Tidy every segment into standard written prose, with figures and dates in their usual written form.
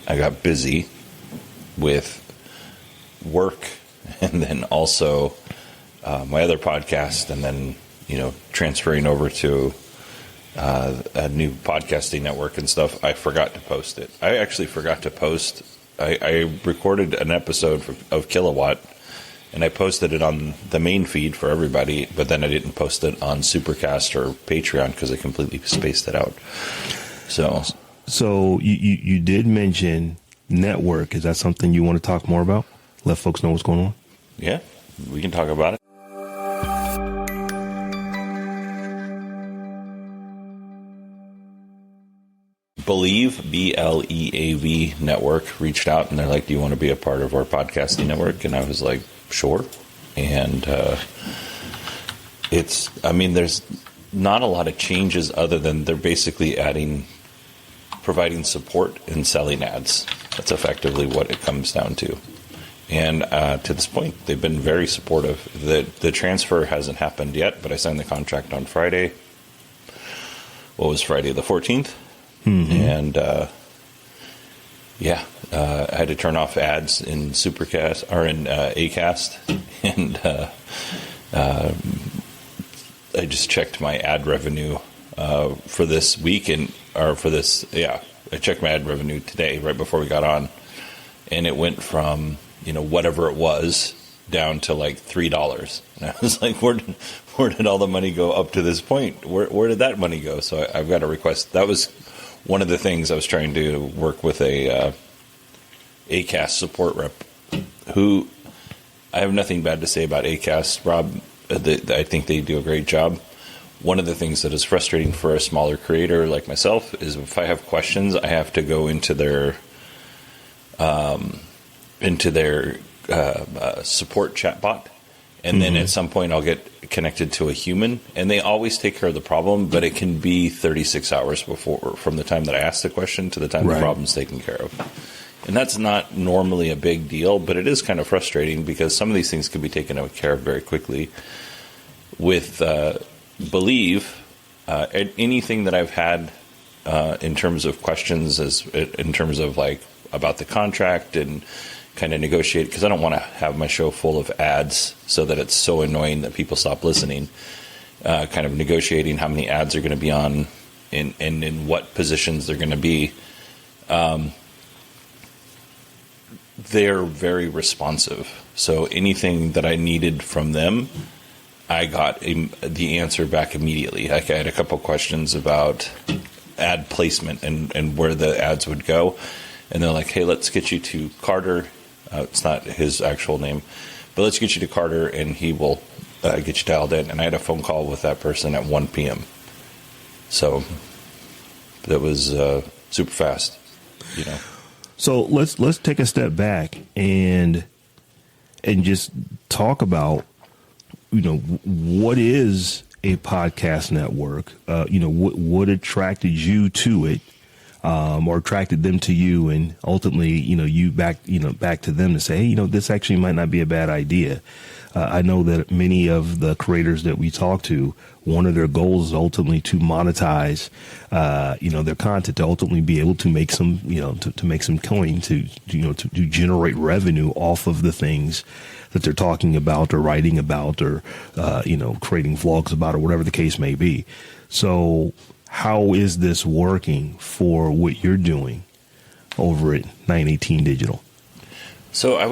I got busy with work and then also my other podcast, and then, transferring over to a new podcasting network and stuff. I forgot to post it. I actually forgot to post. I recorded an episode of Kilowatt, and I posted it on the main feed for everybody, but then I didn't post it on Supercast or Patreon because I completely spaced it out. So you did mention network. Is that something you want to talk more about? Let folks know what's going on? Yeah, we can talk about it. Believe, B-L-E-A-V network reached out, and they're like, do you want to be a part of our podcasting network? And I was like, sure. And there's not a lot of changes other than they're basically providing support and selling ads. That's effectively what it comes down to. And to this point, they've been very supportive. The transfer hasn't happened yet, but I signed the contract on Friday. What was Friday, the 14th? Mm-hmm. And I had to turn off ads in Supercast or in Acast, and I just checked my ad revenue for this week I checked my ad revenue today right before we got on, and it went from whatever it was down to like $3. And I was like, where did all the money go up to this point? Where did that money go? So I've got a request. That was one of the things I was trying to work with a Acast support rep, who I have nothing bad to say about Acast, Rob. I think they do a great job. One of the things that is frustrating for a smaller creator like myself is if I have questions, I have to go into their support chatbot, and then at some point I'll get connected to a human, and they always take care of the problem, but it can be 36 hours from the time that I ask the question to the time the problem's taken care of. And that's not normally a big deal, but it is kind of frustrating because some of these things can be taken care of very quickly. With Believe, anything that I've had in terms of questions, in terms of like about the contract and kind of negotiate, because I don't want to have my show full of ads so that it's so annoying that people stop listening. Kind of negotiating how many ads are going to be on and in what positions they're going to be. They're very responsive. So anything that I needed from them, I got the answer back immediately. I had a couple questions about ad placement and where the ads would go. And they're like, hey, let's get you to Carter. It's not his actual name, but let's get you to Carter, and he will get you dialed in. And I had a phone call with that person at 1 p.m. So that was super fast, So let's take a step back and just talk about, what is a podcast network? What attracted you to it? Or attracted them to you, and ultimately, you back to them to say, hey, this actually might not be a bad idea. I know that many of the creators that we talk to, one of their goals is ultimately to monetize, their content, to ultimately be able to make some, to make some coin, to generate revenue off of the things that they're talking about or writing about or, creating vlogs about or whatever the case may be. So how is this working for what you're doing over at 918 Digital? So I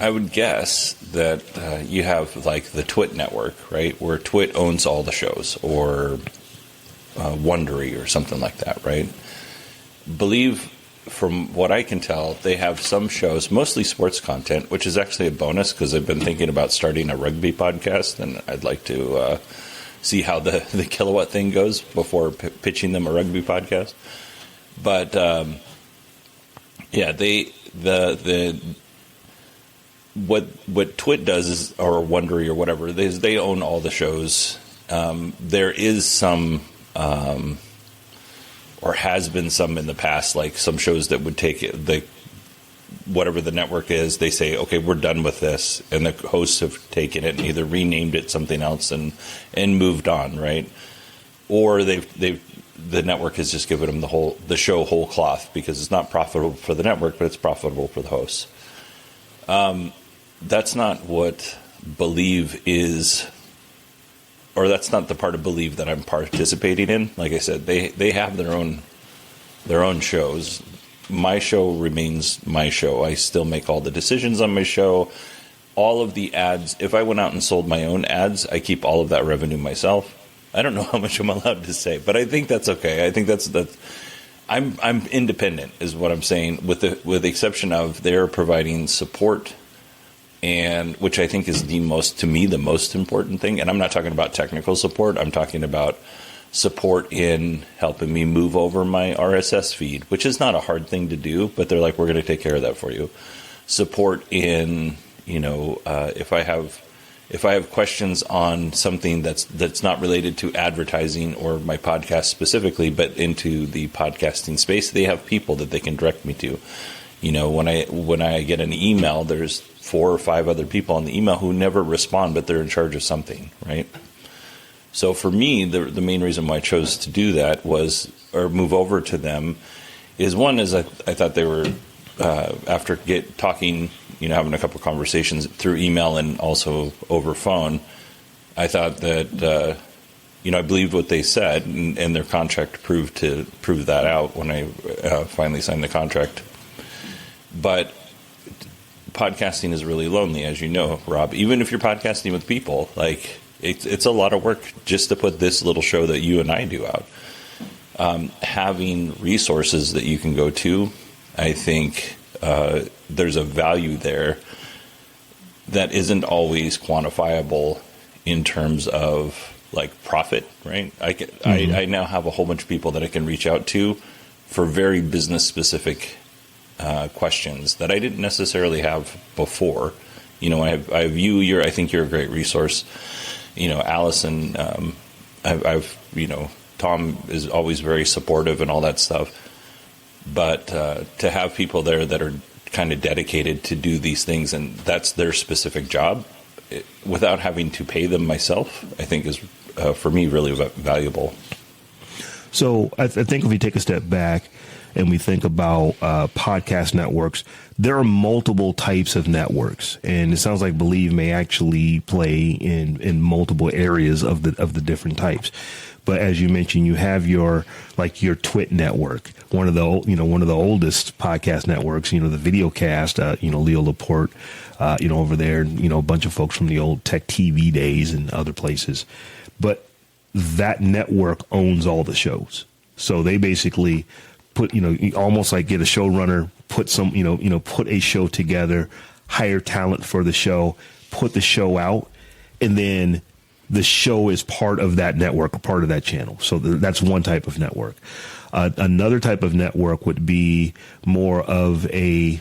would guess that you have like the Twit network, right, where Twit owns all the shows, or Wondery or something like that, right? Believe, from what I can tell, they have some shows, mostly sports content, which is actually a bonus because I've been thinking about starting a rugby podcast, and I'd like to see how the Kilowatt thing goes before pitching them a rugby podcast. But what Twit does is, or Wondery or whatever, is they own all the shows. There is some, or has been some in the past, like some shows that would take whatever the network is, they say, okay, we're done with this, and the hosts have taken it and either renamed it something else and moved on, right? Or they've the network has just given them the show whole cloth, because it's not profitable for the network, but it's profitable for the hosts. That's not what Believe is, or that's not the part of Believe that I'm participating in. Like I said, they have their own shows. My show remains my show. I still make all the decisions on my show. All of the ads, if I went out and sold my own ads, I keep all of that revenue myself. I don't know how much I'm allowed to say, but I think that's okay. I think that's I'm independent, is what I'm saying, with the exception of they're providing support, and which I think is the most important thing. And I'm not talking about technical support. I'm talking about support in helping me move over my RSS feed, which is not a hard thing to do, but they're like, we're going to take care of that for you. Support in, if I have questions on something that's not related to advertising or my podcast specifically, but into the podcasting space, they have people that they can direct me to. When I get an email, there's 4 or 5 other people on the email who never respond, but they're in charge of something, right? So for me, the main reason why I chose to do that move over to them is, one is I thought they were, after talking, having a couple conversations through email and also over phone, I thought that, I believed what they said, and their contract proved that out when I finally signed the contract. But podcasting is really lonely, as you know, Rob. Even if you're podcasting with people, like, it's a lot of work just to put this little show that you and I do out. Having resources that you can go to, I think there's a value there that isn't always quantifiable in terms of like profit, right? I now have a whole bunch of people that I can reach out to for very business specific questions that I didn't necessarily have before. I have you. I think you're a great resource. Allison, Tom is always very supportive and all that stuff. But to have people there that are kind of dedicated to do these things, and that's their specific job, without having to pay them myself, I think is, for me, really valuable. So I think if we take a step back and we think about podcast networks, there are multiple types of networks, and it sounds like Believe may actually play in multiple areas of the different types. But as you mentioned, you have your Twit network, one of the oldest podcast networks, the Videocast, Leo Laporte, over there, a bunch of folks from the old Tech TV days and other places. But that network owns all the shows. So they basically put, almost like get a showrunner, put put a show together, hire talent for the show, put the show out, and then the show is part of that network, a part of that channel. So that's one type of network. Another type of network would be more of a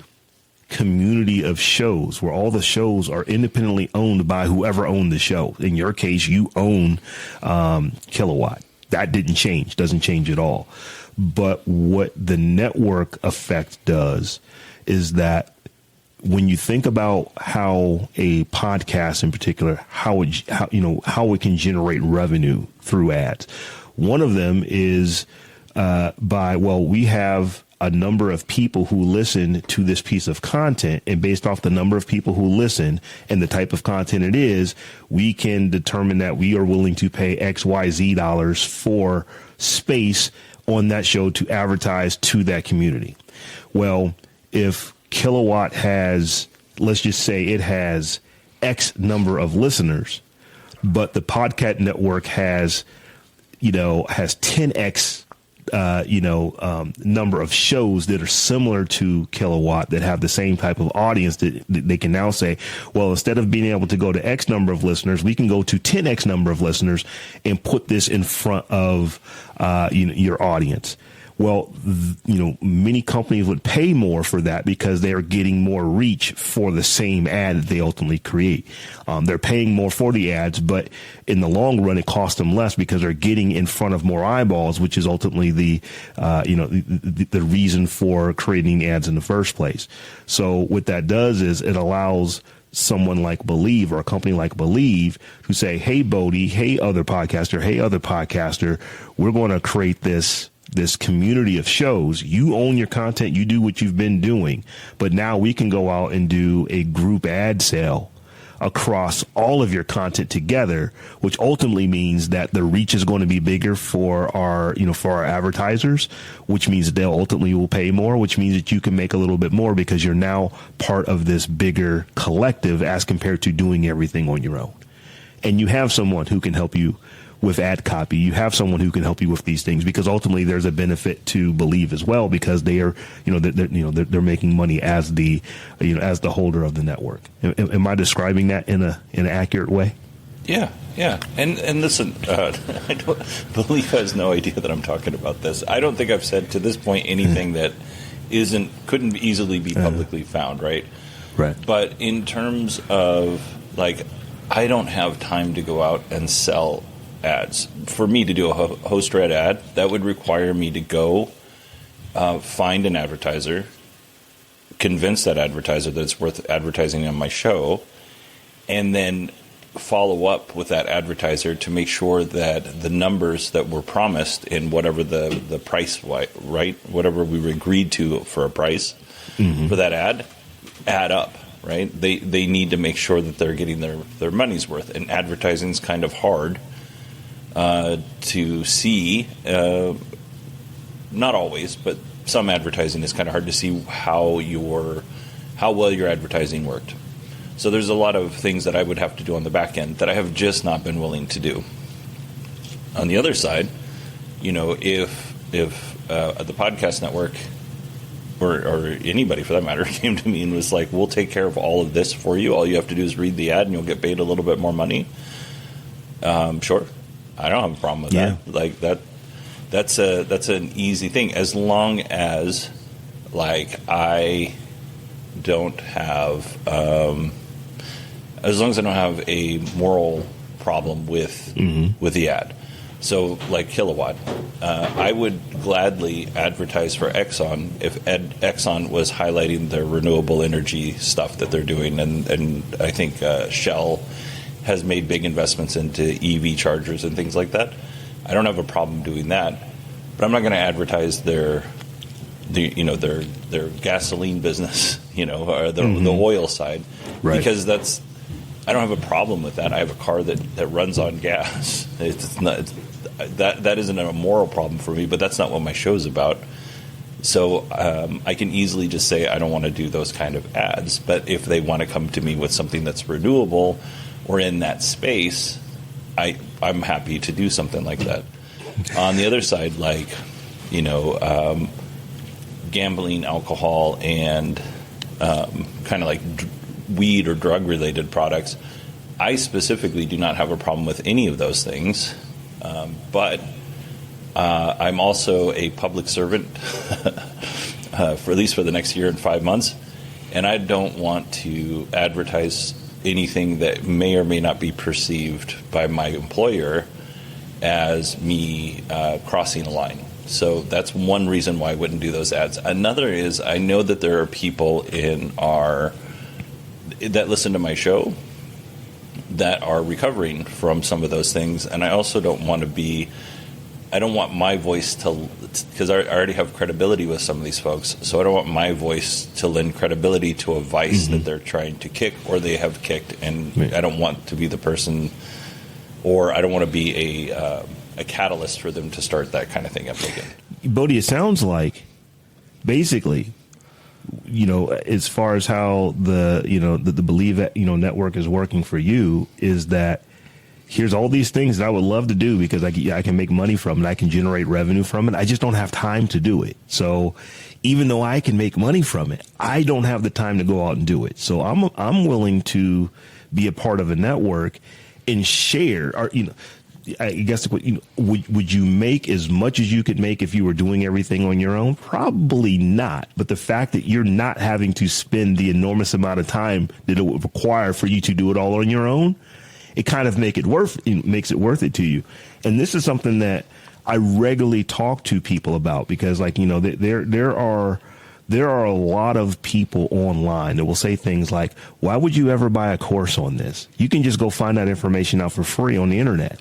community of shows where all the shows are independently owned by whoever owned the show. In your case, you own Kilowatt. That didn't change, doesn't change at all. But what the network effect does is that when you think about how a podcast in particular, how it can generate revenue through ads, one of them is we have a number of people who listen to this piece of content, and based off the number of people who listen and the type of content it is, we can determine that we are willing to pay XYZ dollars for space on that show to advertise to that community. Well, if Kilowatt has, let's just say it has X number of listeners, but the podcast network has 10X, number of shows that are similar to Kilowatt that have the same type of audience, that they can now say, well, instead of being able to go to X number of listeners, we can go to 10X number of listeners and put this in front of, your audience. Well, many companies would pay more for that because they are getting more reach for the same ad that they ultimately create. They're paying more for the ads, but in the long run, it costs them less because they're getting in front of more eyeballs, which is ultimately the reason for creating ads in the first place. So what that does is it allows someone like Believe or a company like Believe who say, hey, Bodie, hey, other podcaster, we're going to create this community of shows. You own your content. You do what you've been doing. But now we can go out and do a group ad sale across all of your content together, which ultimately means that the reach is going to be bigger for our advertisers, which means they'll ultimately will pay more, which means that you can make a little bit more because you're now part of this bigger collective as compared to doing everything on your own. And you have someone who can help you with ad copy. You have someone who can help you with these things because ultimately there's a benefit to Believe as well because they are, they're making money as the holder of the network. Am I describing that in an accurate way? Yeah. And listen, Believe has no idea that I'm talking about this. I don't think I've said to this point anything that couldn't easily be publicly found, right? Right. But in terms of I don't have time to go out and sell ads. For me to do a host-read ad, that would require me to go find an advertiser, convince that advertiser that it's worth advertising on my show, and then follow up with that advertiser to make sure that the numbers that were promised in whatever the price, right, whatever we were agreed to for a price for that ad, add up. Right? They need to make sure that they're getting their money's worth. And advertising is kind of hard to see. Not always, but some advertising is kind of hard to see how well your advertising worked. So there's a lot of things that I would have to do on the back end that I have just not been willing to do. On the other side, if the podcast network or anybody for that matter came to me and was like, we'll take care of all of this for you. All you have to do is read the ad and you'll get paid a little bit more money. Sure. I don't have a problem with that. That's an easy thing as long as I don't have a moral problem with the ad. So, Kilowatt, I would gladly advertise for Exxon if Exxon was highlighting their renewable energy stuff that they're doing. And I think Shell has made big investments into EV chargers and things like that. I don't have a problem doing that. But I'm not going to advertise their gasoline business, or the oil side, right. Because I don't have a problem with that. I have a car that runs on gas. It's not that isn't a moral problem for me, but that's not what my show's about. So I can easily just say I don't want to do those kind of ads. But if they want to come to me with something that's renewable or in that space, I'm happy to do something like that. On the other side, gambling, alcohol, and kind of weed or drug-related products, I specifically do not have a problem with any of those things. But I'm also a public servant, for at least for the next year and 5 months, and I don't want to advertise anything that may or may not be perceived by my employer as me crossing a line. So that's one reason why I wouldn't do those ads. Another is I know that there are people that listen to my show that are recovering from some of those things, and I also don't want my voice to, because I already have credibility with some of these folks, so I don't want my voice to lend credibility to a vice that they're trying to kick or they have kicked, and I don't want to be the person, or I don't want to be a catalyst for them to start that kind of thing up again. Bodie, it sounds like basically, as far as how the Believe network is working for you, is that here's all these things that I would love to do because I can make money from it, I can generate revenue from it. I just don't have time to do it. So even though I can make money from it, I don't have the time to go out and do it. So I'm willing to be a part of a network and share. Or, I guess would you make as much as you could make if you were doing everything on your own? Probably not. But the fact that you're not having to spend the enormous amount of time that it would require for you to do it all on your own, it kind of makes it worth it to you. And this is something that I regularly talk to people about because, there are there are a lot of people online that will say things like, why would you ever buy a course on this? You can just go find that information out for free on the internet.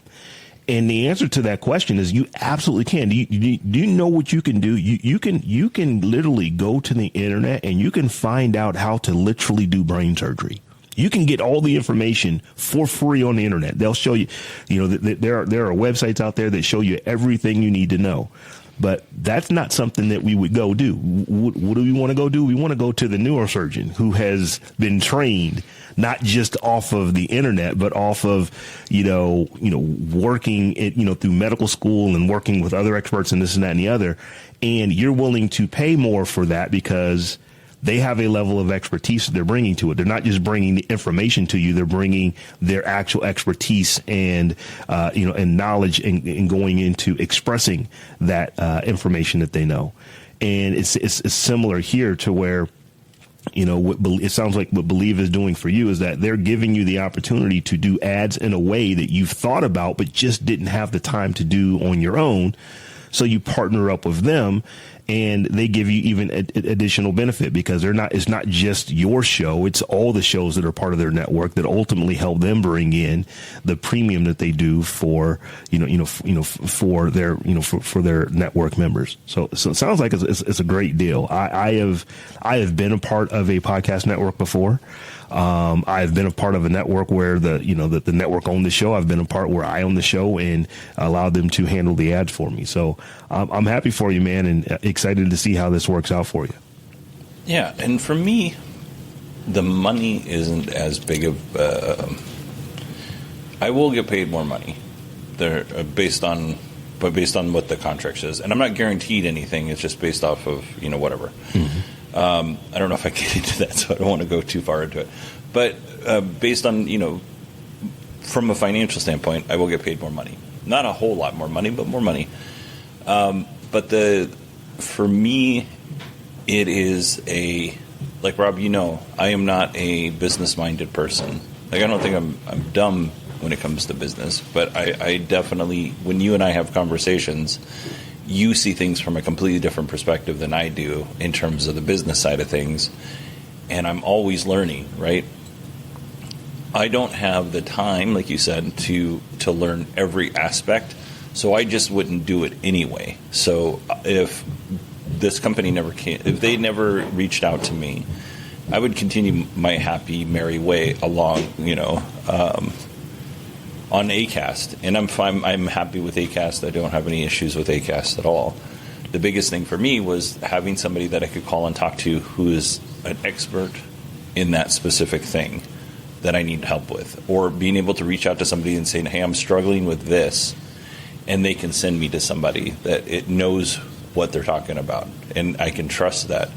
And the answer to that question is you absolutely can. Do you know what you can do? You can literally go to the internet and you can find out how to literally do brain surgery. You can get all the information for free on the internet. They'll show you, there are websites out there that show you everything you need to know. But that's not something that we would go do. What do we want to go do? We want to go to the neurosurgeon who has been trained not just off of the internet, but off of, working through medical school and working with other experts and this and that and the other. And you're willing to pay more for that because they have a level of expertise that they're bringing to it. They're not just bringing the information to you; they're bringing their actual expertise and and knowledge and going into expressing that information that they know. And it's similar here to where, it sounds like what Believe is doing for you is that they're giving you the opportunity to do ads in a way that you've thought about but just didn't have the time to do on your own. So you partner up with them. And they give you even additional benefit because it's not just your show. It's all the shows that are part of their network that ultimately help them bring in the premium that they do for, for their network members. So it sounds like it's a great deal. I have been a part of a podcast network before. I've been a part of a network where the network owned the show. I've been a part where I own the show and allowed them to handle the ads for me. So I'm happy for you, man, and excited to see how this works out for you. Yeah, and for me, the money isn't as big of. I will get paid more money, based on what the contract says, and I'm not guaranteed anything. It's just based off of whatever. Mm-hmm. I don't know if I get into that, so I don't want to go too far into it. But based on, from a financial standpoint, I will get paid more money. Not a whole lot more money, but more money. But for me, it is like Rob, I am not a business-minded person. Like, I don't think I'm dumb when it comes to business, but I definitely, when you and I have conversations, you see things from a completely different perspective than I do in terms of the business side of things. And I'm always learning, right? I don't have the time, like you said, to learn every aspect. So I just wouldn't do it anyway. So if this company if they never reached out to me, I would continue my happy, merry way along, on Acast, and I'm fine. I'm happy with Acast. I don't have any issues with Acast at all. The biggest thing for me was having somebody that I could call and talk to who is an expert in that specific thing that I need help with, or being able to reach out to somebody and saying, hey, I'm struggling with this, and they can send me to somebody that it knows what they're talking about, and I can trust that.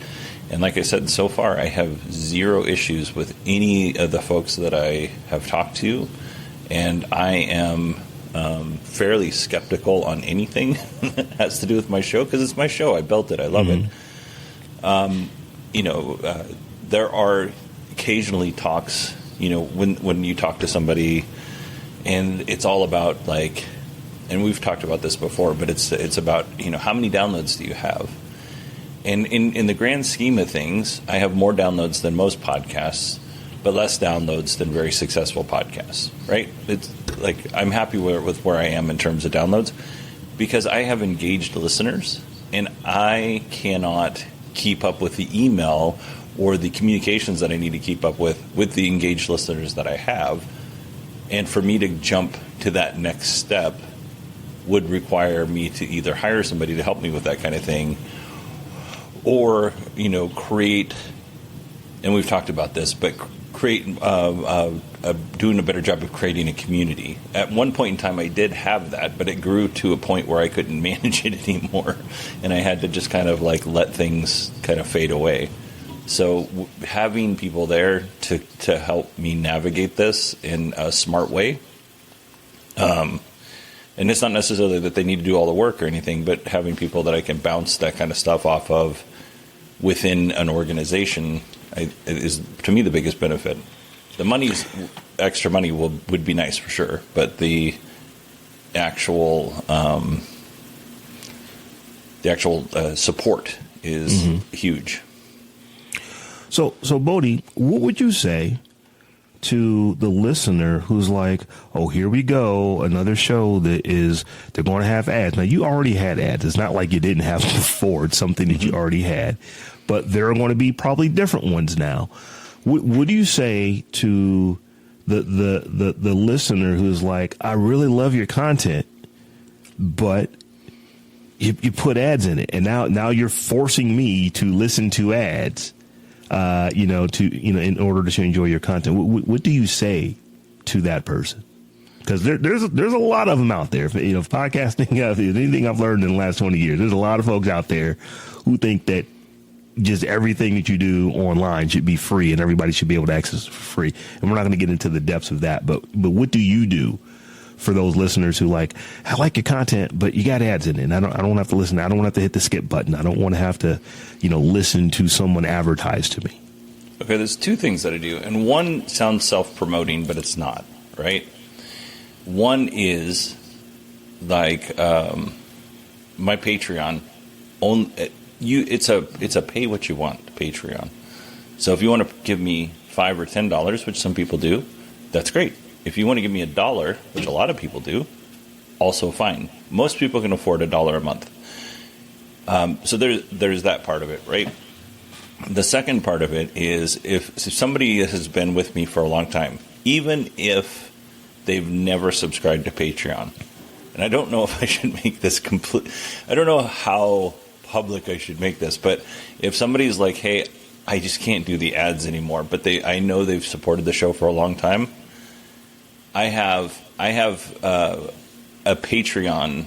And like I said, so far I have zero issues with any of the folks that I have talked to. And I am fairly skeptical on anything that has to do with my show because it's my show. I built it. I love it. There are occasionally talks, when you talk to somebody and it's all about and we've talked about this before, but it's about, how many downloads do you have? And in the grand scheme of things, I have more downloads than most podcasts, but less downloads than very successful podcasts, right? It's like I'm happy with where I am in terms of downloads because I have engaged listeners and I cannot keep up with the email or the communications that I need to keep up with the engaged listeners that I have. And for me to jump to that next step would require me to either hire somebody to help me with that kind of thing or, create, and we've talked about this, but create doing a better job of creating a community. At one point in time, I did have that, but it grew to a point where I couldn't manage it anymore, and I had to just kind of let things kind of fade away. So having people there to help me navigate this in a smart way, and it's not necessarily that they need to do all the work or anything, but having people that I can bounce that kind of stuff off of within an organization is, to me, the biggest benefit. The extra money would be nice for sure, but the actual support is huge. So Bodhi, what would you say to the listener who's like, oh, here we go, another show they're going to have ads. Now, you already had ads. It's not like you didn't have them before. It's something that you already had. But there are going to be probably different ones now. What do you say to the listener who's like, I really love your content, but you put ads in it, and now you're forcing me to listen to ads, in order to enjoy your content. What do you say to that person? Because there's a lot of them out there. If podcasting is anything I've learned in the last 20 years, there's a lot of folks out there who think that just everything that you do online should be free and everybody should be able to access it for free. And we're not going to get into the depths of that. But what do you do for those listeners who I like your content, but you got ads in it, and I don't want to have to listen. I don't want to have to hit the skip button. I don't want to have to, listen to someone advertise to me. Okay, there's two things that I do. And one sounds self-promoting, but it's not, right? One is like my Patreon. It's a pay what you want Patreon. So if you want to give me $5 or $10, which some people do, that's great. If you want to give me $1, which a lot of people do, also fine. Most people can afford $1 a month. So there's that part of it, right? The second part of it is if somebody has been with me for a long time, even if they've never subscribed to Patreon, and I don't know if I should make this complete, I don't know how public I should make this, but if somebody's like, hey, I just can't do the ads anymore, but I know they've supported the show for a long time, I have a Patreon.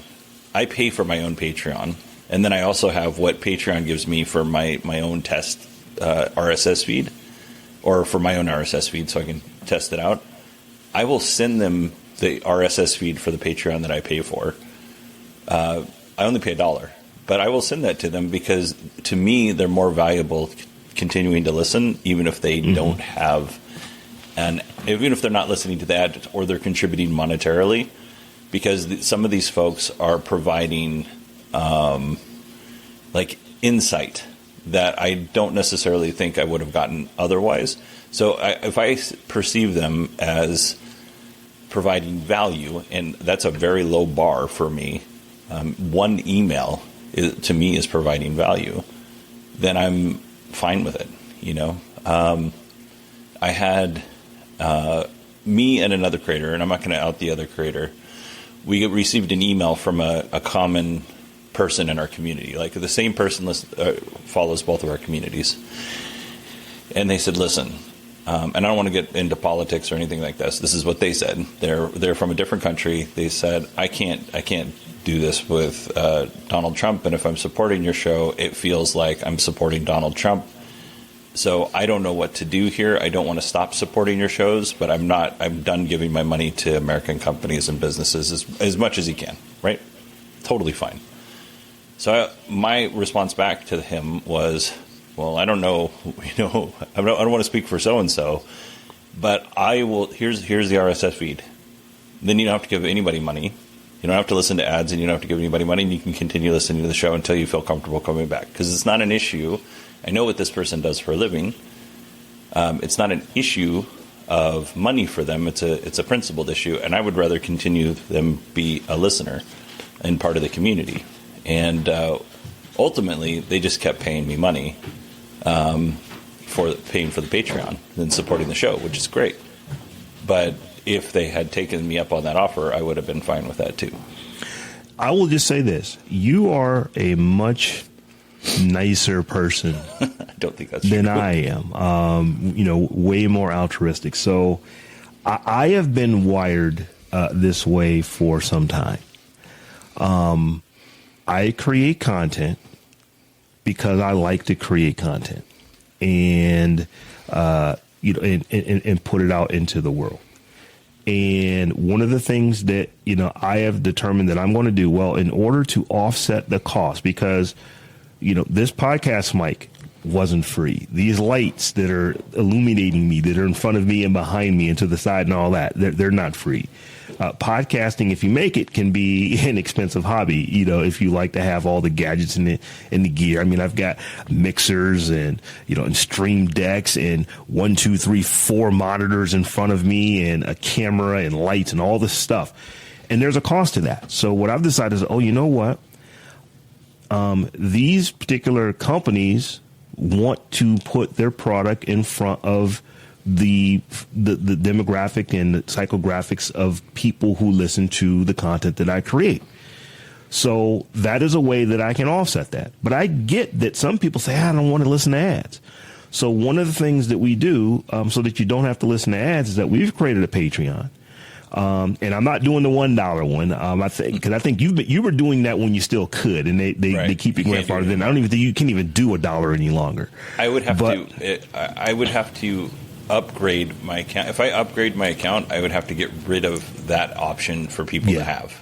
I pay for my own Patreon, and then I also have what Patreon gives me for my own test RSS feed, or for my own RSS feed, so I can test it out. I will send them the RSS feed for the Patreon that I pay for. I only pay $1, but I will send that to them because to me they're more valuable continuing to listen, even if they don't have. And even if they're not listening to that or they're contributing monetarily, because some of these folks are providing insight that I don't necessarily think I would have gotten otherwise. So if I perceive them as providing value, and that's a very low bar for me, one email to me is providing value, then I'm fine with it. I had me and another creator, and I'm not going to out the other creator, we received an email from a common person in our community. Like the same person follows both of our communities. And they said, listen, and I don't want to get into politics or anything like this. This is what they said. They're from a different country. They said, I can't do this with Donald Trump. And if I'm supporting your show, it feels like I'm supporting Donald Trump. So I don't know what to do here. I don't want to stop supporting your shows, but I'm done giving my money to American companies and businesses as much as he can, right? Totally fine. So my response back to him was, well, I don't know, I don't want to speak for so-and-so, but I will, here's the RSS feed. Then you don't have to give anybody money. You don't have to listen to ads, and you don't have to give anybody money, and you can continue listening to the show until you feel comfortable coming back. Because it's not an issue. I know what this person does for a living. It's not an issue of money for them. It's a principled issue, and I would rather continue them be a listener and part of the community. And ultimately, they just kept paying me money for paying for the Patreon and supporting the show, which is great. But if they had taken me up on that offer, I would have been fine with that too. I will just say this. You are a much nicer person I don't think that's than true. I am. Way more altruistic. So I have been wired this way for some time. I create content because I like to create content and and put it out into the world. And one of the things that, I have determined that I'm going to do, well, in order to offset the cost, because, this podcast mic wasn't free. These lights that are illuminating me, that are in front of me and behind me and to the side and all that, they're not free. podcasting, if you make it, can be an expensive hobby. If you like to have all the gadgets and the gear. I mean, I've got mixers and stream decks and 1, 2, 3, 4 monitors in front of me and a camera and lights and all this stuff. And there's a cost to that. So what I've decided is, you know what? These particular companies want to put their product in front of the demographic and the psychographics of people who listen to the content that I create. So that is a way that I can offset that. But I get that some people say, I don't want to listen to ads. So one of the things that we do so that you don't have to listen to ads is that we've created a Patreon. And I'm not doing the $1 one. I think you were doing that when you still could, and they keep you going farther. Then I don't even think you can even do $1 any longer. I would have to upgrade my account. If I upgrade my account, I would have to get rid of that option for people to have.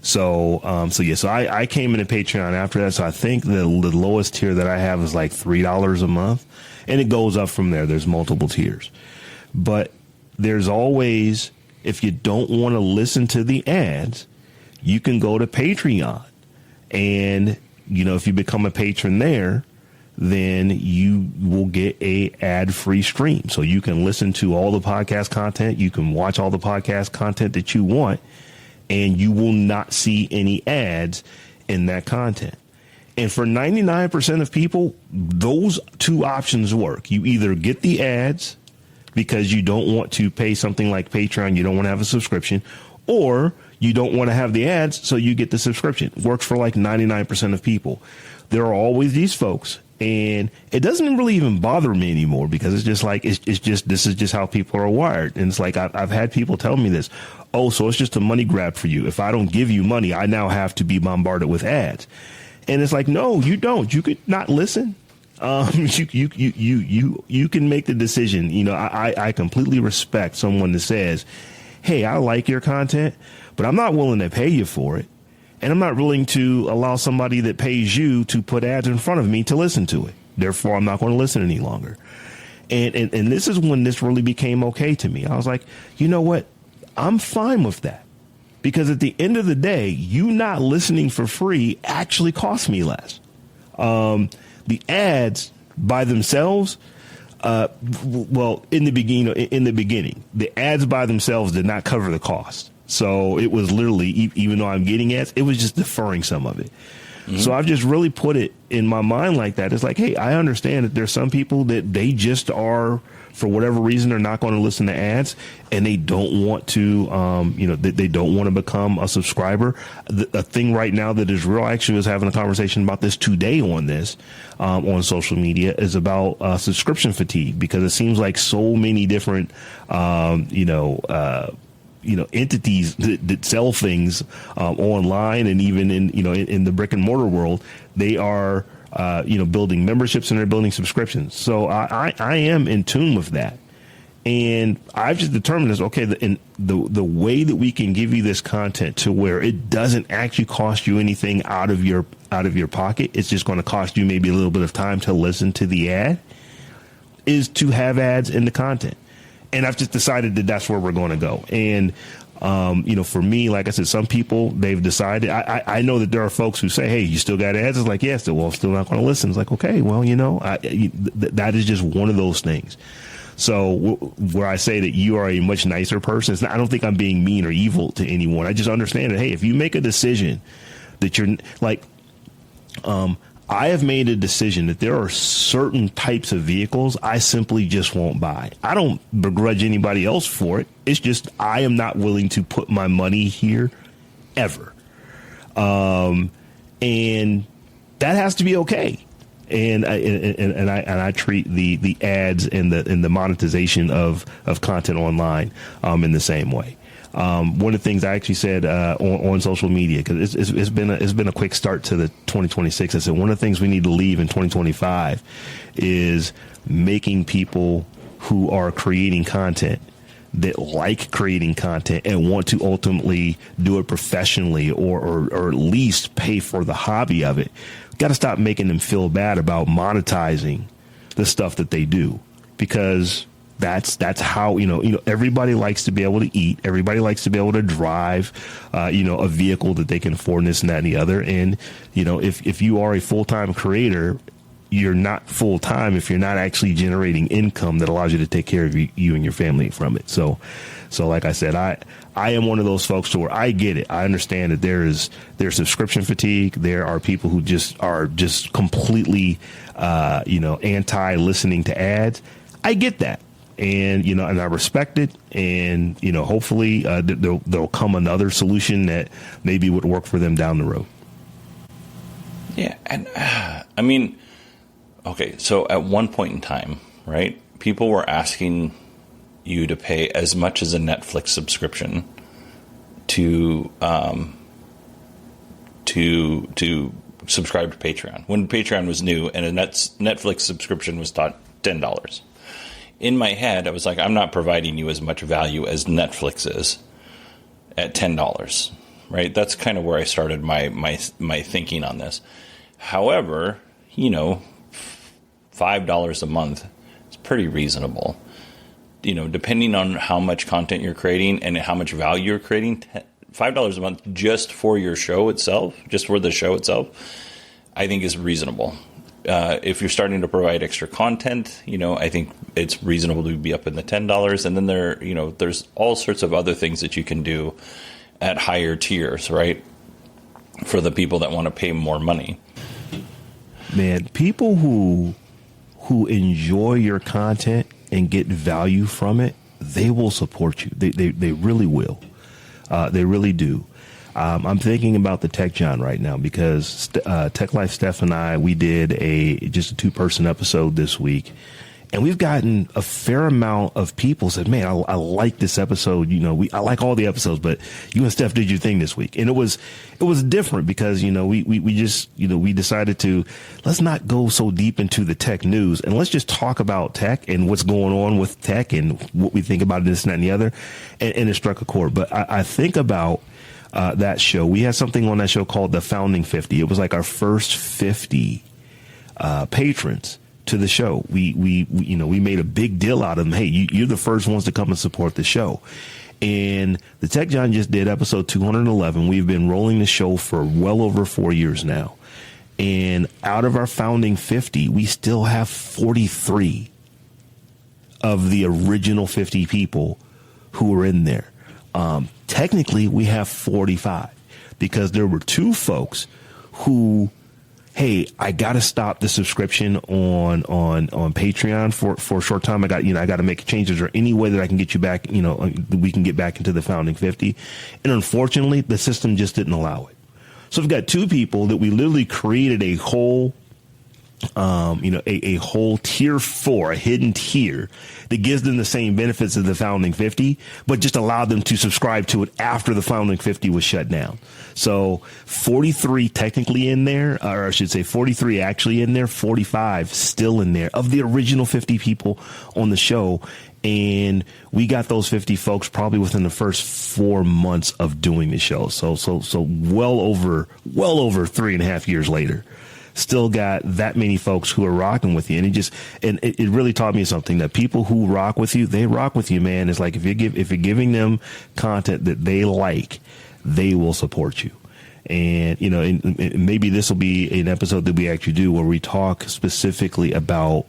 So I came into Patreon after that. So I think the lowest tier that I have is like $3 a month, and it goes up from there. There's multiple tiers, but there's always, if you don't want to listen to the ads, you can go to Patreon, and if you become a patron there, then you will get a ad-free stream. So you can listen to all the podcast content. You can watch all the podcast content that you want, and you will not see any ads in that content. And for 99% of people, those two options work. You either get the ads because you don't want to pay something like Patreon, you don't want to have a subscription, or you don't want to have the ads, so you get the subscription. It works for like 99% of people. There are always these folks, and it doesn't really even bother me anymore because it's just like, this is just how people are wired. And it's like, I've had people tell me this. Oh, so it's just a money grab for you. If I don't give you money, I now have to be bombarded with ads. And it's like, no, you don't. You could not listen. You can make the decision. I completely respect someone that says, hey, I like your content, but I'm not willing to pay you for it. And I'm not willing to allow somebody that pays you to put ads in front of me to listen to it. Therefore, I'm not going to listen any longer. And this is when this really became okay to me. I was like, you know what? I'm fine with that. Because at the end of the day, you not listening for free actually costs me less. The ads by themselves, in the beginning, the ads by themselves did not cover the cost. So it was literally, even though I'm getting ads, it was just deferring some of it. Mm-hmm. So I've just really put it in my mind like that. It's like, hey, I understand that there's some people that they just are, for whatever reason, they're not going to listen to ads, and they don't want to, they don't want to become a subscriber. A thing right now that is real, actually, was having a conversation about this today on on social media, is about subscription fatigue, because it seems like so many different, entities that sell things online, and even in the brick and mortar world, they are building memberships and they're building subscriptions. So I am in tune with that, and I've just determined is okay. The way that we can give you this content to where it doesn't actually cost you anything out of your pocket, it's just going to cost you maybe a little bit of time to listen to the ad, is to have ads in the content. And I've just decided that that's where we're going to go. And, for me, like I said, some people, they've decided. I know that there are folks who say, hey, you still got ads? It's like, yes. Well, I'm still not going to listen. It's like, okay, well, that is just one of those things. So where I say that you are a much nicer person, I don't think I'm being mean or evil to anyone. I just understand that, hey, if you make a decision that you're like, I have made a decision that there are certain types of vehicles I simply just won't buy. I don't begrudge anybody else for it. It's just I am not willing to put my money here ever. And that has to be okay. And I treat the ads and the monetization of content online in the same way. One of the things I actually said on social media, because it's been a quick start to the 2026. I said one of the things we need to leave in 2025 is making people who are creating content, that like creating content and want to ultimately do it professionally, or at least pay for the hobby of it. Got to stop making them feel bad about monetizing the stuff that they do, because That's how, everybody likes to be able to eat. Everybody likes to be able to drive, a vehicle that they can afford, and this and that and the other. And, if you are a full-time creator, you're not full-time if you're not actually generating income that allows you to take care of you and your family from it. So like I said, I am one of those folks to where I get it. I understand that there's subscription fatigue. There are people who are completely, anti listening to ads. I get that. And, and I respect it. And, hopefully there'll come another solution that maybe would work for them down the road. Yeah. And okay, so at one point in time, right, people were asking you to pay as much as a Netflix subscription to subscribe to Patreon when Patreon was new and a Netflix subscription was $10. In my head, I was like, I'm not providing you as much value as Netflix is at $10, right? That's kind of where I started my thinking on this. However, $5 a month is pretty reasonable. Depending on how much content you're creating and how much value you're creating, $5 a month just for your show itself, just for the show itself, I think is reasonable. If you're starting to provide extra content, I think it's reasonable to be up in the $10. And then there's all sorts of other things that you can do at higher tiers, right? For the people that want to pay more money. Man, people who enjoy your content and get value from it, they will support you. They really will. They really do. I'm thinking about the Tech John right now because Tech Life Steph and I, we did just a 2-person episode this week. And we've gotten a fair amount of people said, man, I like this episode. I like all the episodes, but you and Steph did your thing this week. And it was different because, we decided to, let's not go so deep into the tech news and let's just talk about tech and what's going on with tech and what we think about this and that and the other. And it struck a chord. But I think about that show. We had something on that show called the Founding 50. It was like our first 50 patrons to the show. We made a big deal out of them. Hey, you're the first ones to come and support the show. And the Tech John just did episode 211. We've been rolling the show for well over 4 years now. And out of our founding 50, we still have 43 of the original 50 people who were in there. Technically, we have 45 because there were 2 folks who, hey, I got to stop the subscription on Patreon for a short time. I got to make changes. Or any way that I can get you back, we can get back into the founding 50. And unfortunately, the system just didn't allow it. So we've got 2 people that we literally created a whole, a whole tier 4, a hidden tier that gives them the same benefits as the founding 50, but just allowed them to subscribe to it after the founding 50 was shut down. So 43 technically in there, or I should say 43 actually in there, 45 still in there of the original 50 people on the show. And we got those 50 folks probably within the first 4 months of doing the show. So well over 3.5 years later, still got that many folks who are rocking with you. And it really taught me something, that people who rock with you, they rock with you, man. It's like if you're giving them content that they like, they will support you. And, and maybe this will be an episode that we actually do where we talk specifically about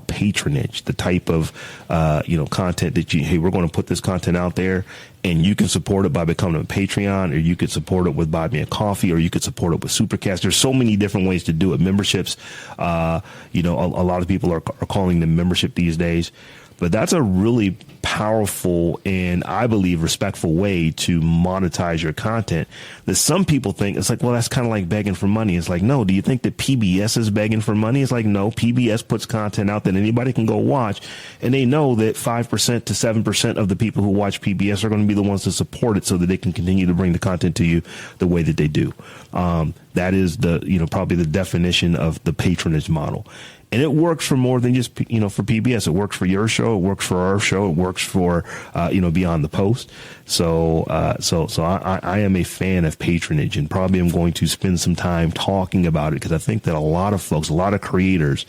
patronage, the type of, content that hey, we're going to put this content out there and you can support it by becoming a Patreon, or you could support it with Buy Me a Coffee, or you could support it with Supercast. There's so many different ways to do it. Memberships, a lot of people are calling them membership these days. But that's a really powerful and, I believe, respectful way to monetize your content that some people think it's like, well, that's kind of like begging for money. It's like, no, do you think that PBS is begging for money? It's like, no, PBS puts content out that anybody can go watch. And they know that 5% to 7% of the people who watch PBS are going to be the ones to support it so that they can continue to bring the content to you the way that they do. That is probably the definition of the patronage model. And it works for more than just, for PBS. It works for your show. It works for our show. It works for, Beyond the Post. So I am a fan of patronage, and probably am going to spend some time talking about it, because I think that a lot of folks, a lot of creators,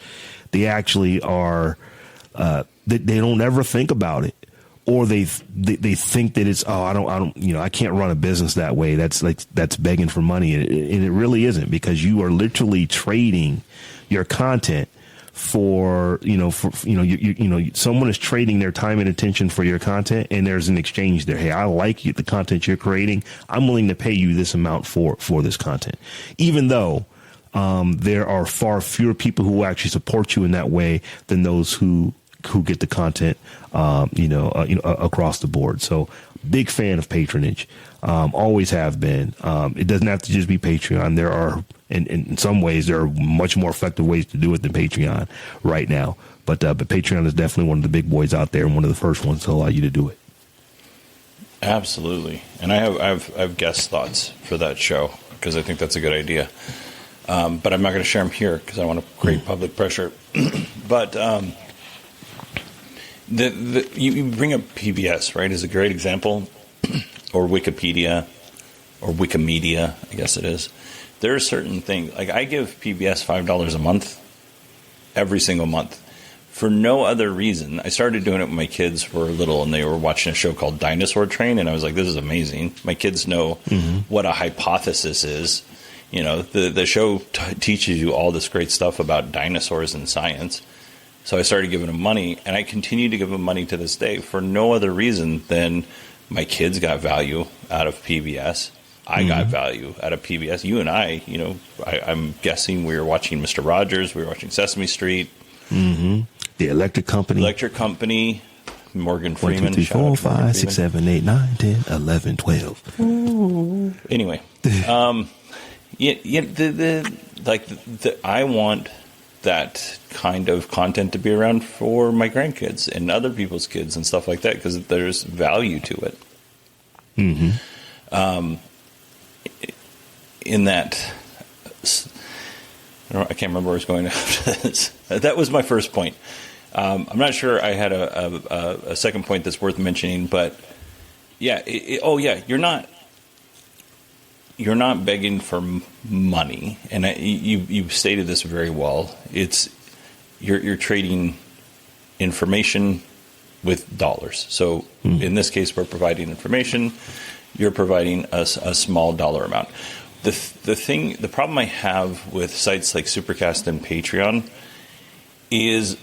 they actually are, they don't ever think about it, or they think that it's, I don't, I can't run a business that way. That's begging for money. And it really isn't, because you are literally trading your content for someone is trading their time and attention for your content, and there's an exchange there. Hey, I like the content you're creating. I'm willing to pay you this amount for this content, even though there are far fewer people who will actually support you in that way than those who get the content, across the board. So big fan of patronage. Always have been. It doesn't have to just be Patreon. There are, in some ways, there are much more effective ways to do it than Patreon right now. But Patreon is definitely one of the big boys out there, and one of the first ones to allow you to do it. Absolutely. And I have guest thoughts for that show, because I think that's a good idea. But I'm not going to share them here because I want to create public pressure. But you bring up PBS, right, is a great example, or Wikipedia, or Wikimedia, I guess it is. There are certain things, like I give PBS $5 a month, every single month, for no other reason. I started doing it when my kids were little and they were watching a show called Dinosaur Train, and I was like, this is amazing. My kids know what a hypothesis is. You know, the show teaches you all this great stuff about dinosaurs and science. So I started giving them money, and I continue to give them money to this day for no other reason than my kids got value out of PBS. I got value out of PBS. You and I, I'm guessing we were watching Mr. Rogers. We were watching Sesame Street. The Electric Company. Morgan Freeman. 1, 2, 3, 4, 5, 6, 7, 8, 9, 10, 11, 12. Ooh. Anyway, I want that kind of content to be around for my grandkids and other people's kids and stuff like that, because there's value to it. In that, I can't remember where I was going after this. That was my first point. I'm not sure I had a second point that's worth mentioning, but yeah. You're not begging for money, and you stated this very well. You're trading information with dollars. So in this case, we're providing information. You're providing a small dollar amount. The problem I have with sites like Supercast and Patreon is,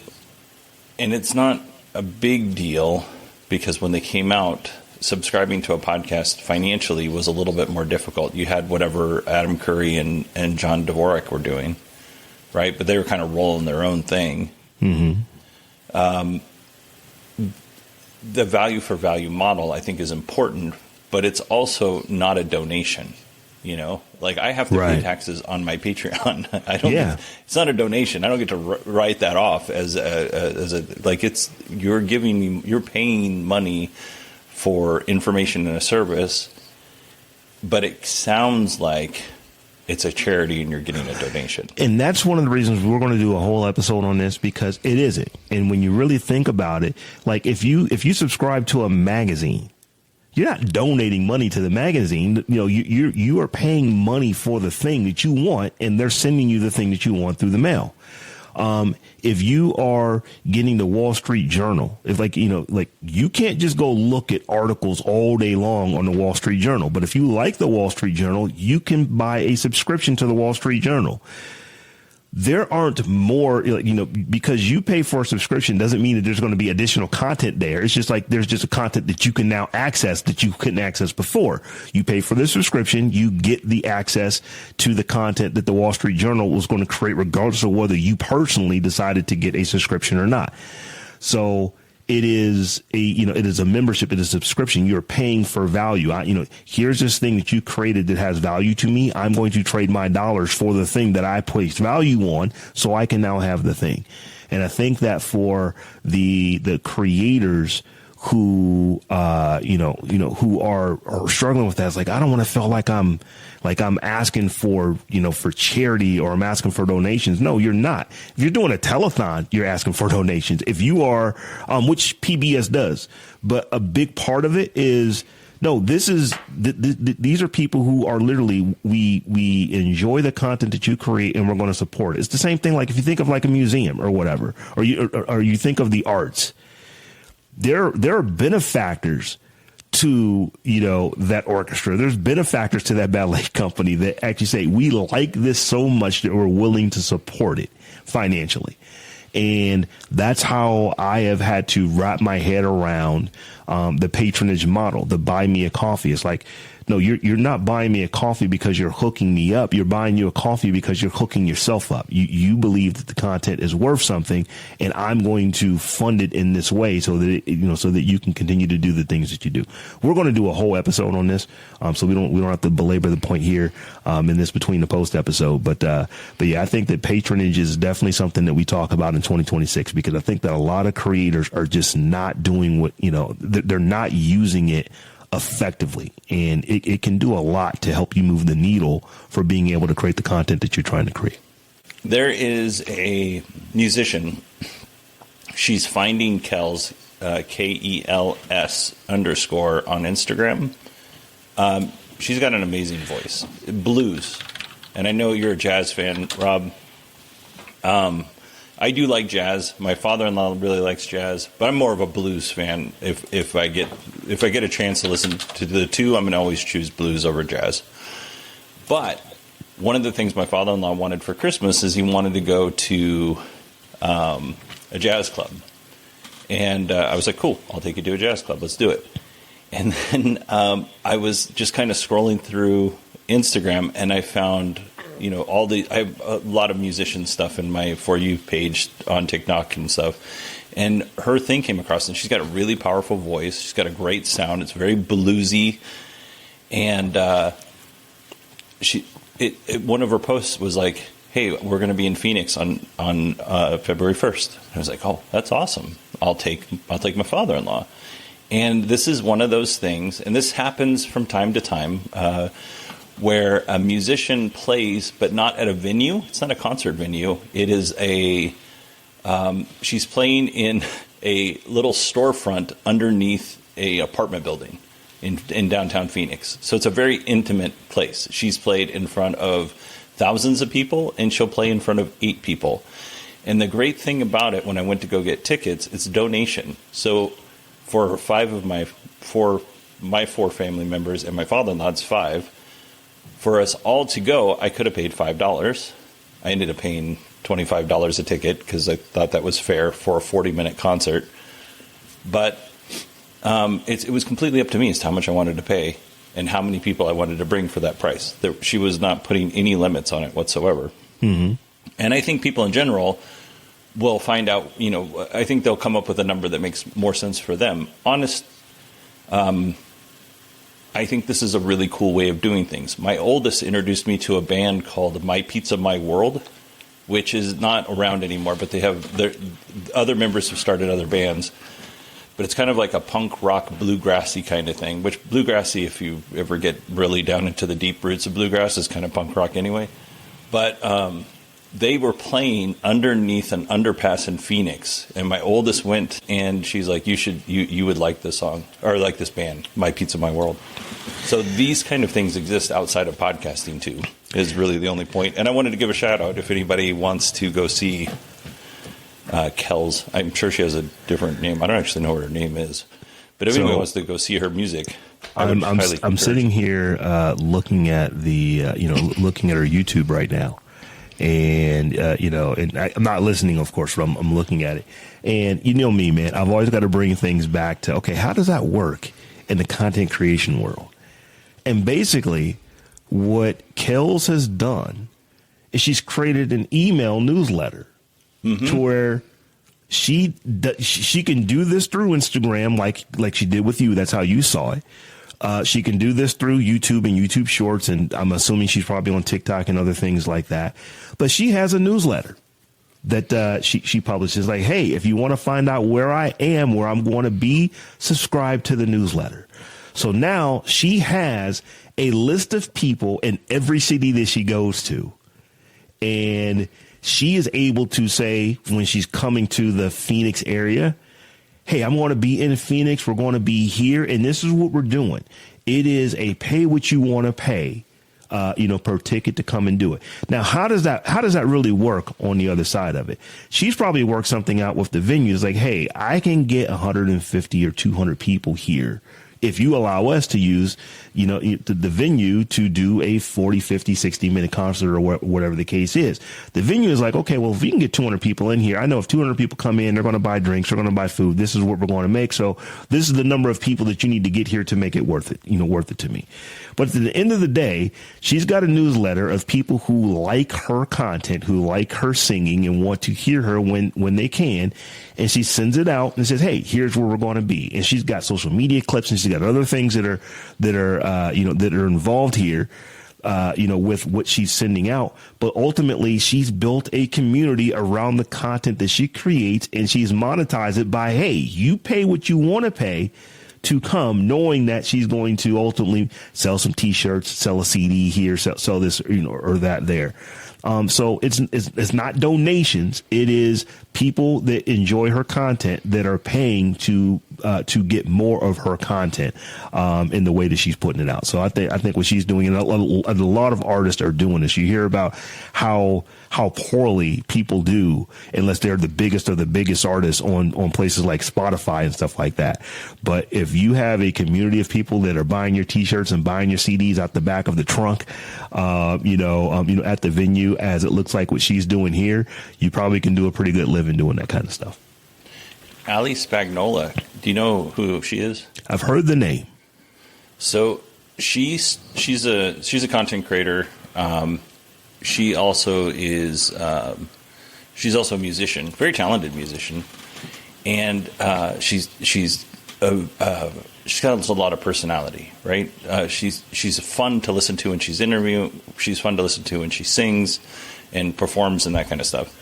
and it's not a big deal, because when they came out, subscribing to a podcast financially was a little bit more difficult. You had whatever Adam Curry and John Dvorak were doing, right? But they were kind of rolling their own thing. The value for value model, I think, is important, but it's also not a donation. Like I have to pay taxes on my Patreon. It's not a donation. I don't get to write that off as you're paying money for information and a service, but it sounds like it's a charity and you're getting a donation. And that's one of the reasons we're going to do a whole episode on this, because it isn't. And when you really think about it, like if you subscribe to a magazine, you're not donating money to the magazine. You are paying money for the thing that you want, and they're sending you the thing that you want through the mail. If you are getting the Wall Street Journal, you can't just go look at articles all day long on the Wall Street Journal. But if you like the Wall Street Journal, you can buy a subscription to the Wall Street Journal. There aren't more, because you pay for a subscription doesn't mean that there's going to be additional content there. It's just like there's just a content that you can now access that you couldn't access before. You pay for the subscription, you get the access to the content that the Wall Street Journal was going to create, regardless of whether you personally decided to get a subscription or not. So it is a membership, it is a subscription. You're paying for value. Here's this thing that you created that has value to me. I'm going to trade my dollars for the thing that I placed value on, so I can now have the thing. And I think that for the creators who who are struggling with that, it's like, I don't want to feel like I'm asking for charity, or I'm asking for donations. No, you're not. If you're doing a telethon, you're asking for donations. If you are, which PBS does, but a big part of it is, no, these are people who are literally, we enjoy the content that you create and we're going to support it. It's the same thing. Like if you think of like a museum or whatever, or you think of the arts. there are benefactors to, that orchestra. There's benefactors to that ballet company that actually say, we like this so much that we're willing to support it financially. And that's how I have had to wrap my head around the patronage model, the buy me a coffee. It's like, no, you're not buying me a coffee because you're hooking me up. You're buying you a coffee because you're hooking yourself up. You believe that the content is worth something, and I'm going to fund it in this way so that so that you can continue to do the things that you do. We're going to do a whole episode on this, so we don't have to belabor the point here in this between the post episode. But yeah, I think that patronage is definitely something that we talk about in 2026, because I think that a lot of creators are just not doing what they're not using it effectively, and it can do a lot to help you move the needle for being able to create the content that you're trying to create. There is a musician. She's Finding Kels, KELS _ on Instagram. She's got an amazing voice, blues, and I know you're a jazz fan, Rob. I do like jazz. My father-in-law really likes jazz, but I'm more of a blues fan. If I get a chance to listen to the two, I'm going to always choose blues over jazz. But one of the things my father-in-law wanted for Christmas is he wanted to go to a jazz club. And I was like, cool, I'll take you to a jazz club. Let's do it. And then I was just kind of scrolling through Instagram, and I found I have a lot of musician stuff in my For You page on TikTok and stuff. And her thing came across, and she's got a really powerful voice. She's got a great sound. It's very bluesy. And one of her posts was like, hey, we're going to be in Phoenix on February 1st. I was like, oh, that's awesome. I'll take my father-in-law. And this is one of those things, and this happens from time to time, where a musician plays, but not at a venue. It's not a concert venue. It is she's playing in a little storefront underneath a apartment building in downtown Phoenix. So it's a very intimate place. She's played in front of thousands of people, and she'll play in front of 8 people. And the great thing about it, when I went to go get tickets, it's donation. So for 5 of my 4 family members and my father-in-law's 5, for us all to go, I could have paid $5. I ended up paying $25 a ticket because I thought that was fair for a 40-minute concert. But it was completely up to me as to how much I wanted to pay and how many people I wanted to bring for that price. She was not putting any limits on it whatsoever. Mm-hmm. And I think people in general will find out, I think they'll come up with a number that makes more sense for them. I think this is a really cool way of doing things. My oldest introduced me to a band called My Pizza, My World, which is not around anymore, but they have other members have started other bands. But it's kind of like a punk rock bluegrassy kind of thing, which bluegrassy, if you ever get really down into the deep roots of bluegrass, is kind of punk rock anyway. But they were playing underneath an underpass in Phoenix, and my oldest went, and she's like, you would like this song, or like this band, My Pizza, My World. So these kind of things exist outside of podcasting too, is really the only point. And I wanted to give a shout out if anybody wants to go see Kels. I'm sure she has a different name. I don't actually know what her name is, but if anybody wants to go see her music, I'm sitting here looking at looking at her YouTube right now. And, and I'm not listening, of course, but I'm looking at it. And you know me, man, I've always got to bring things back to, okay, how does that work in the content creation world? And basically what Kels has done is she's created an email newsletter to where she can do this through Instagram, like she did with you. That's how you saw it. She can do this through YouTube and YouTube Shorts, and I'm assuming she's probably on TikTok and other things like that. But she has a newsletter that she publishes. Like, hey, if you want to find out where I am, where I'm going to be, subscribe to the newsletter. So now she has a list of people in every city that she goes to, and she is able to say when she's coming to the Phoenix area, hey, I'm going to be in Phoenix. We're going to be here. And this is what we're doing. It is a pay what you want to pay per ticket to come and do it. Now, how does that really work on the other side of it? She's probably worked something out with the venues like, hey, I can get 150 or 200 people here if you allow us to use, the venue to do a 40, 50, 60-minute concert or whatever the case is. The venue is like, okay, well, if we can get 200 people in here, I know if 200 people come in, they're going to buy drinks, they're going to buy food. This is what we're going to make. So this is the number of people that you need to get here to make it worth it to me. But at the end of the day, she's got a newsletter of people who like her content, who like her singing and want to hear her when they can. And she sends it out and says, hey, here's where we're going to be. And she's got social media clips and she's got other things that are involved here, with what she's sending out. But ultimately, she's built a community around the content that she creates, and she's monetized it by, hey, you pay what you want to pay to come, knowing that she's going to ultimately sell some T-shirts, sell a CD here, sell this, or that there. So it's not donations. It is people that enjoy her content that are paying to get more of her content in the way that she's putting it out. So I think what she's doing, and a lot of artists are doing this. You hear about how poorly people do unless they're the biggest of the biggest artists on places like Spotify and stuff like that. But if you have a community of people that are buying your T-shirts and buying your CDs out the back of the trunk, at the venue, as it looks like what she's doing here, you probably can do a pretty good living doing that kind of stuff. Ali Spagnola, do you know who she is? I've heard the name. So she's a content creator. She also is she's also a musician, very talented musician, and she's got a lot of personality, right? She's fun to listen to when she's interviewing. She's fun to listen to when she sings and performs and that kind of stuff.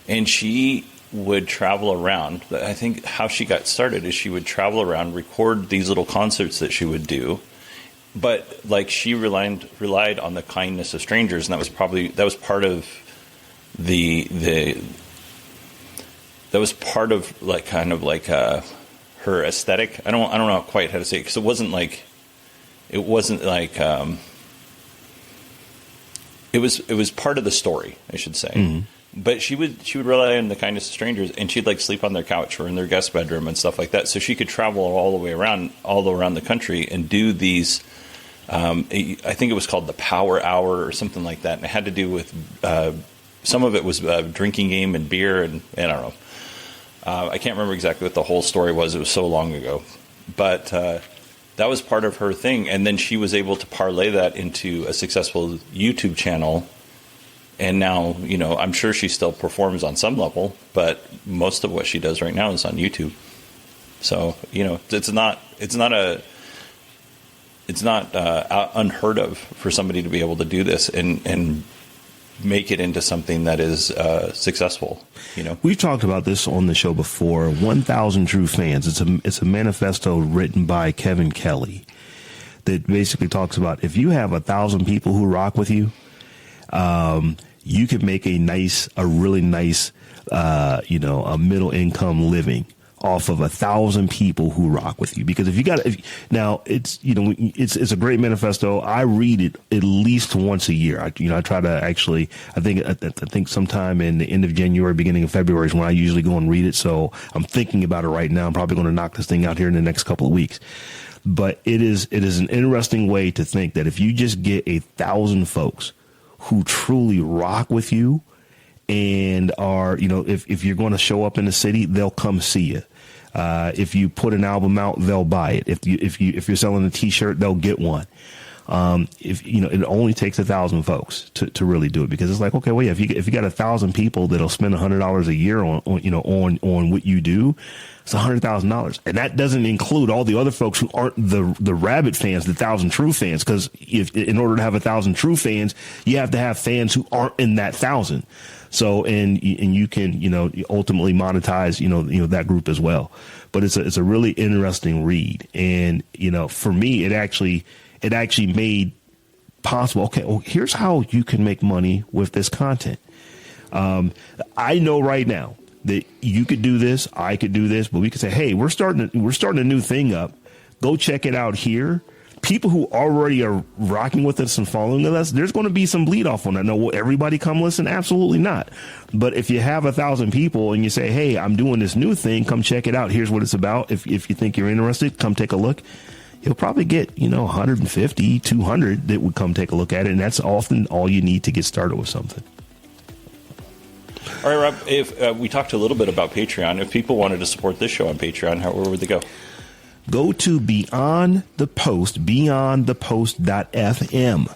And she would travel around. I think how she got started is she would travel around, record these little concerts that she would do. But like she relied on the kindness of strangers, and that was part of her aesthetic. I don't know quite how to say it, because it wasn't like it was part of the story, I should say. Mm-hmm. But she would rely on the kindness of strangers, and she'd like sleep on their couch or in their guest bedroom and stuff like that. So she could travel all around the country and do these. I think it was called the Power Hour or something like that, and it had to do with some of it was drinking game and beer, and I don't know. I can't remember exactly what the whole story was. It was so long ago, but that was part of her thing. And then she was able to parlay that into a successful YouTube channel. And now, I'm sure she still performs on some level, but most of what she does right now is on YouTube. So, it's not unheard of for somebody to be able to do this and make it into something that is successful. We've talked about this on the show before. 1,000 True Fans. It's a manifesto written by Kevin Kelly that basically talks about if you have 1,000 people who rock with you, you could make a really nice, a middle income living off of 1,000 people who rock with you. Because it's a great manifesto. I read it at least once a year. I try to actually, I think sometime in the end of January, beginning of February is when I usually go and read it. So I'm thinking about it right now. I'm probably going to knock this thing out here in the next couple of weeks. But it is an interesting way to think that if you just get 1,000 folks who truly rock with you and are, if you're going to show up in the city, they'll come see you. If you put an album out, they'll buy it. If you're selling a T-shirt, they'll get one. It only takes 1,000 folks to really do it, because it's like, okay, well, yeah, if you got 1,000 people that'll spend $100 a year on what you do, it's $100,000, and that doesn't include all the other folks who aren't the rabid fans, the 1,000 True Fans. Because in order to have 1,000 True Fans, you have to have fans who aren't in that 1,000. So, and you can, ultimately monetize, that group as well. But it's a really interesting read. And, for me, it actually made possible, okay, well, here's how you can make money with this content. I know right now that you could do this, I could do this, but we could say, hey, we're starting a new thing up. Go check it out here. people who already are rocking with us and following us, there's going to be some bleed off on that. No, will everybody come listen? Absolutely not. But if you have 1,000 people and you say, hey, I'm doing this new thing, come check it out. Here's what it's about. If you think you're interested, come take a look. You'll probably get, 150, 200 that would come take a look at it. And that's often all you need to get started with something. All right, Rob, if we talked a little bit about Patreon. If people wanted to support this show on Patreon, where would they go? Go to Beyond the Post, beyondthepost.fm.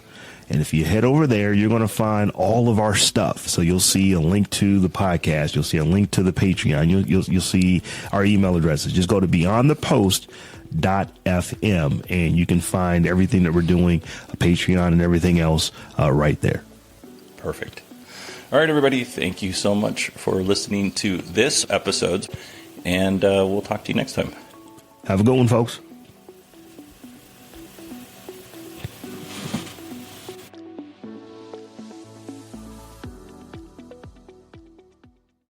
And if you head over there, you're going to find all of our stuff. So you'll see a link to the podcast. You'll see a link to the Patreon. You'll see our email addresses. Just go to beyondthepost.fm, and you can find everything that we're doing, Patreon and everything else right there. Perfect. All right, everybody. Thank you so much for listening to this episode, and we'll talk to you next time. Have a good one, folks.